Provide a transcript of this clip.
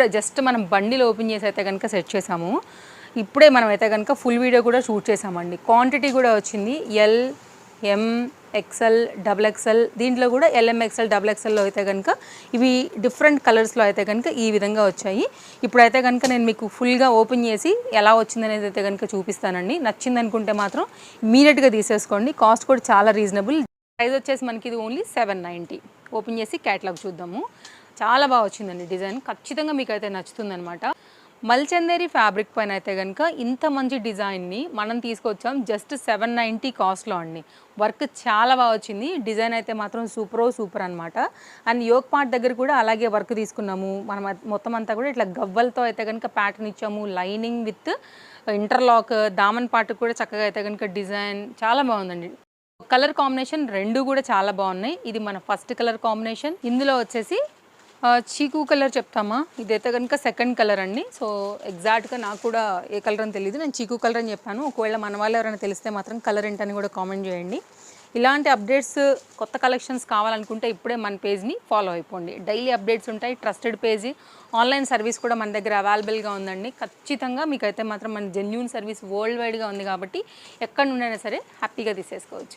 ఇప్పుడే జస్ట్ మనం బండిలో ఓపెన్ చేసి అయితే కనుక సెట్ చేసాము. ఇప్పుడే మనం అయితే కనుక ఫుల్ వీడియో కూడా షూట్ చేసామండి. క్వాంటిటీ కూడా వచ్చింది ఎల్, ఎం, ఎక్సెల్, డబుల్ ఎక్సెల్, దీంట్లో కూడా ఎల్ఎం, ఎక్సెల్, డబుల్ ఎక్సెల్లో అయితే కనుక ఇవి డిఫరెంట్ కలర్స్లో అయితే కనుక ఈ విధంగా వచ్చాయి. ఇప్పుడైతే కనుక నేను మీకు ఫుల్గా ఓపెన్ చేసి ఎలా వచ్చిందనేది అయితే కనుక చూపిస్తానండి. నచ్చింది అనుకుంటే మాత్రం ఇమీడియట్గా తీసేసుకోండి. కాస్ట్ కూడా చాలా రీజనబుల్. ప్రైస్ వచ్చేసి మనకి ఇది ఓన్లీ 790. ఓపెన్ చేసి క్యాటలాగ్ చూద్దాము. చాలా బాగా వచ్చిందండి డిజైన్. ఖచ్చితంగా మీకు అయితే నచ్చుతుందనమాట. మల్చందేరి ఫ్యాబ్రిక్ పైన అయితే కనుక ఇంత మంచి డిజైన్ని మనం తీసుకొచ్చాం జస్ట్ 790 కాస్ట్లో అండి. వర్క్ చాలా బాగా వచ్చింది. డిజైన్ అయితే మాత్రం సూపర్ అనమాట. అండ్ యోక్ పార్ట్ దగ్గర కూడా అలాగే వర్క్ తీసుకున్నాము. మనం మొత్తం అంతా కూడా ఇట్లా గవ్వలతో అయితే కనుక ప్యాటర్న్ ఇచ్చాము. Lining with interlock, Daman part కూడా చక్కగా అయితే కనుక డిజైన్ చాలా బాగుందండి. కలర్ కాంబినేషన్ రెండు కూడా చాలా బాగున్నాయి. ఇది మన ఫస్ట్ కలర్ కాంబినేషన్. ఇందులో వచ్చేసి చీకు కలర్ చెప్తామా, ఇదైతే కనుక సెకండ్ కలర్ అండి. సో ఎగ్జాక్ట్గా నాకు కూడా ఏ కలర్ అని తెలియదు, నేను చీకు కలర్ అని చెప్పాను. ఒకవేళ మన వాళ్ళు ఎవరైనా తెలిస్తే మాత్రం కలర్ ఏంటని కూడా కామెంట్ చేయండి. ఇలాంటి అప్డేట్స్, కొత్త కలెక్షన్స్ కావాలనుకుంటే ఇప్పుడే మన పేజ్ని ఫాలో అయిపోండి. డైలీ అప్డేట్స్ ఉంటాయి. ట్రస్టెడ్ పేజీ, ఆన్లైన్ సర్వీస్ కూడా మన దగ్గర అవైలబుల్గా ఉందండి. ఖచ్చితంగా మీకైతే మాత్రం మన జెన్యూన్ సర్వీస్ వరల్డ్ వైడ్గా ఉంది కాబట్టి ఎక్కడి నుండైనా సరే హ్యాపీగా తీసేసుకోవచ్చు.